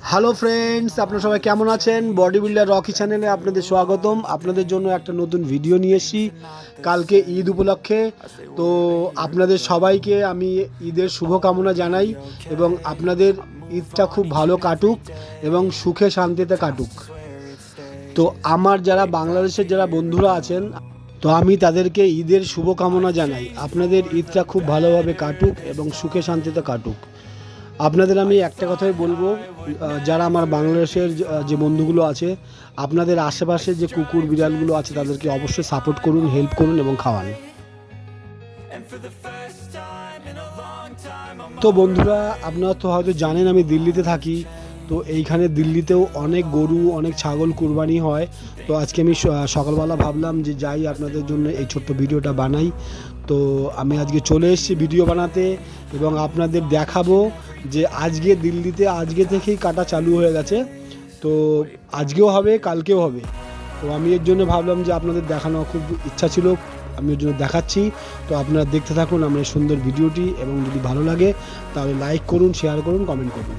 Hello friends, আপনারা সবাই কেমন আছেন? বডি বিল্ডার রকি চ্যানেলে আপনাদের স্বাগতম। আপনাদের জন্য একটা নতুন ভিডিও নিয়ে এসেছি কালকে ঈদ উপলক্ষে। তো আপনাদের সবাইকে আমি ঈদের শুভকামনা জানাই এবং আপনাদের ঈদটা খুব ভালো কাটুক এবং সুখে শান্তিতে কাটুক। তো আমার যারা বাংলাদেশের যারা বন্ধুরা আছেন, তো আমি তাদেরকে ঈদের শুভকামনা জানাই। আপনাদের ঈদটা খুব ভালোভাবে কাটুক এবং সুখে শান্তিতে কাটুক। আপনাদের আমি একটা কথাই বলবো, যারা আমার বাংলাদেশের যে বন্ধুগুলো আছে, আপনাদের আশেপাশে যে কুকুর বিড়ালগুলো আছে তাদেরকে অবশ্যই সাপোর্ট করুন, হেল্প করুন এবং খাওয়ান। তো বন্ধুরা, আপনারা তো হয়তো জানেন আমি দিল্লিতে থাকি। তো এইখানে দিল্লিতেও অনেক গরু, অনেক ছাগল কুরবানি হয়। তো আজকে আমি সকালবেলা ভাবলাম যে যাই আপনাদের জন্য এই ছোট্ট ভিডিওটা বানাই। তো আমি আজকে চলে এসেছি ভিডিও বানাতে এবং আপনাদের দেখাবো যে আজকে দিল্লিতে আজকে থেকেই কাটা চালু হয়ে গেছে। তো আজকেও হবে, কালকেও হবে। তো আমি এর জন্য ভাবলাম যে আপনাদের দেখানো খুব ইচ্ছা ছিল, আমি এর জন্য দেখাচ্ছি। তো আপনারা দেখতে থাকুন আমার এই সুন্দর ভিডিওটি, এবং যদি ভালো লাগে তাহলে লাইক করুন, শেয়ার করুন, কমেন্ট করুন।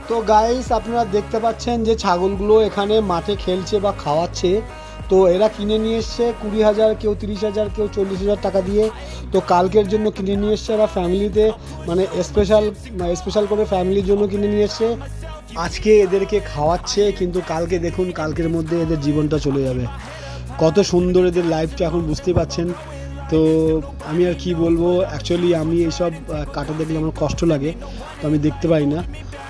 তো গাইস, আপনারা দেখতে পাচ্ছেন যে ছাগলগুলো এখানে মাঠে খেলছে বা খাওয়াচ্ছে। তো এরা কিনে নিয়ে এসছে 20,000, কেউ 30,000, কেউ 40,000 টাকা দিয়ে। তো কালকের জন্য কিনে নিয়ে এসছে এরা ফ্যামিলিতে, মানে স্পেশাল করে ফ্যামিলির জন্য কিনে নিয়ে এসছে। আজকে এদেরকে খাওয়াচ্ছে, কিন্তু কালকে দেখুন, কালকের মধ্যে এদের জীবনটা চলে যাবে। কত সুন্দর এদের লাইফটা, এখন বুঝতে পারছেন। তো আমি আর কি বলবো, অ্যাকচুয়ালি আমি এইসব কাটা দেখলে আমার কষ্ট লাগে, তো আমি দেখতে পাই না।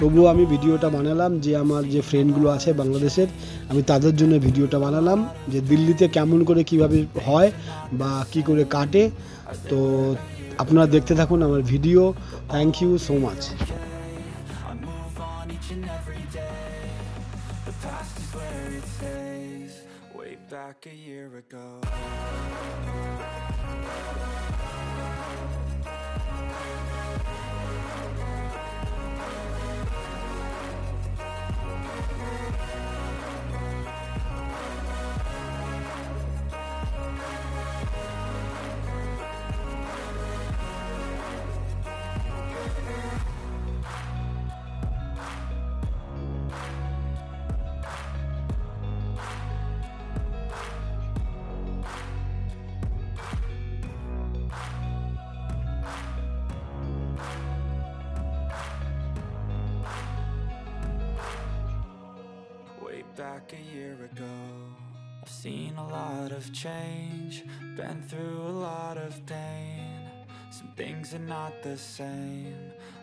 তবুও আমি ভিডিওটা বানালাম, যে আমার যে ফ্রেন্ডগুলো আছে বাংলাদেশের, আমি তাদের জন্য ভিডিওটা বানালাম যে দিল্লিতে কেমন করে কিভাবে হয় বা কি করে কাটে। তো আপনারা দেখতে থাকুন আমার video. Thank you so much. Back a year ago. Back a year ago, I've seen a lot of change, been through a lot of pain. Some things are not the same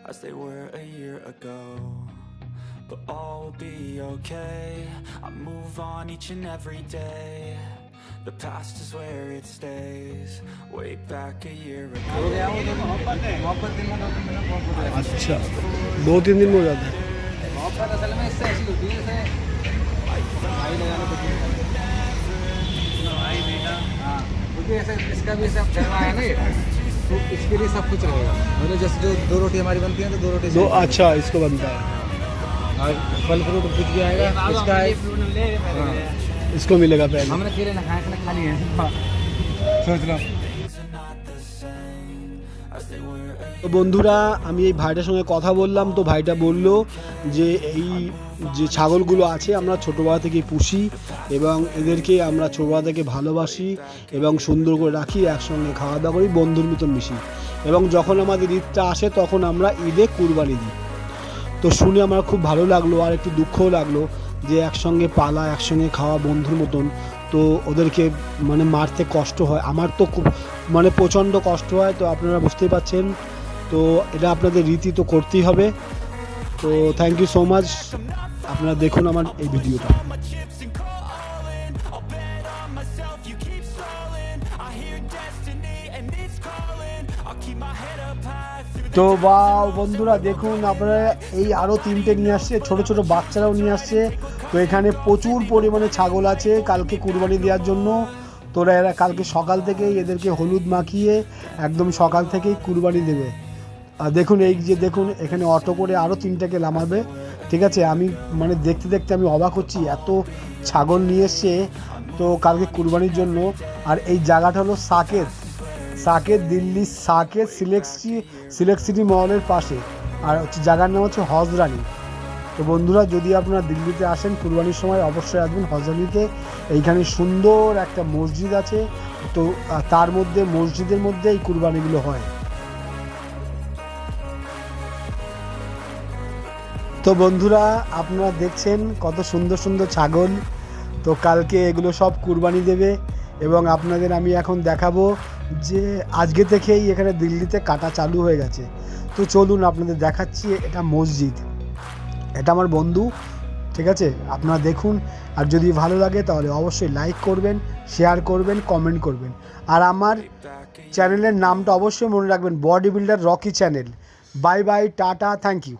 as they were a year ago, but all will be okay. I move on each and every day. The past is where it stays. Way back a year ago. अच्छा, 2-3 दिन में हो जाता है। इसका भी सब ठहरा है ना, तो इसके लिए सब कुछ रहेगा। मतलब जैसे जो 2 रोटी हमारी बनती है तो 2 रोटी दो, अच्छा इसको बनता है। और फल फ्रूट कुछ भी आएगा इसका है, इसको मिलेगा पहले। हमने केले ना खाए ना खाली है, सोच लो। তো বন্ধুরা, আমি এই ভাইটার সঙ্গে কথা বললাম। তো ভাইটা বলল যে এই যে ছাগলগুলো আছে আমরা ছোটোবেলা থেকে পুষি এবং এদেরকে আমরা ছোটোবেলা থেকে ভালোবাসি এবং সুন্দর করে রাখি, একসঙ্গে খাওয়া দাওয়া করি, বন্ধুর মতন মিশি, এবং যখন আমাদের ঈদটা আসে তখন আমরা ঈদে কুরবানি দিই। তো শুনে আমার খুব ভালো লাগলো, আর একটু দুঃখও লাগলো যে একসঙ্গে পালা, একসঙ্গে খাওয়া, বন্ধুর মতন। তো ওদেরকে মানে মারতে কষ্ট হয়, আমার তো খুব মানে প্রচণ্ড কষ্ট হয়। তো আপনারা বুঝতেই পারছেন, তো এটা আপনাদের রীতি, তো করতেই হবে। তো থ্যাংক ইউ সো মাচ। আপনারা দেখুন আমার এই ভিডিওটা। তো বা বন্ধুরা দেখুন, আপনারা এই আরও 3টে নিয়ে আসছে, ছোট ছোট বাচ্চারাও নিয়ে আসছে। তো এখানে প্রচুর পরিমাণে ছাগল আছে কালকে কুরবানি দেওয়ার জন্য। তোরা এরা কালকে সকাল থেকেই এদেরকে হলুদ মাখিয়ে একদম সকাল থেকেই কুরবানি দেবে। আর দেখুন, এই যে দেখুন, এখানে অটো করে আরও 3টাকে নামাবে। ঠিক আছে, আমি মানে দেখতে দেখতে আমি অবাক হচ্ছি, এত ছাগল নিয়ে এসছে তো কালকে কুরবানির জন্য। আর এই জায়গাটা হলো সাকেত, দিল্লির সাকেত সিলেক্ট সিটি মলের পাশে। আর হচ্ছে জায়গার নাম হচ্ছে হজরানি। তো বন্ধুরা, যদি আপনারা দিল্লিতে আসেন কুরবানির সময় অবশ্যই আসবেন হজরানিতে। এইখানে সুন্দর একটা মসজিদ আছে, তো তার মধ্যে মসজিদের মধ্যে এই কুরবানিগুলো হয়। তো বন্ধুরা, আপনারা দেখছেন কত সুন্দর সুন্দর ছাগল। তো কালকে এগুলো সব কুরবানি দেবে এবং আপনাদের আমি এখন দেখাবো যে আজকে থেকেই এখানে দিল্লিতে কাটা চালু হয়ে গেছে। তো চলুন আপনাদের দেখাচ্ছি, এটা মসজিদ, এটা আমার বন্ধু, ঠিক আছে? আপনারা দেখুন, আর যদি ভালো লাগে তাহলে অবশ্যই লাইক করবেন, শেয়ার করবেন, কমেন্ট করবেন। আর আমার চ্যানেলের নামটা অবশ্যই মনে রাখবেন, body builder Rocky channel. Bye bye, tata, thank you.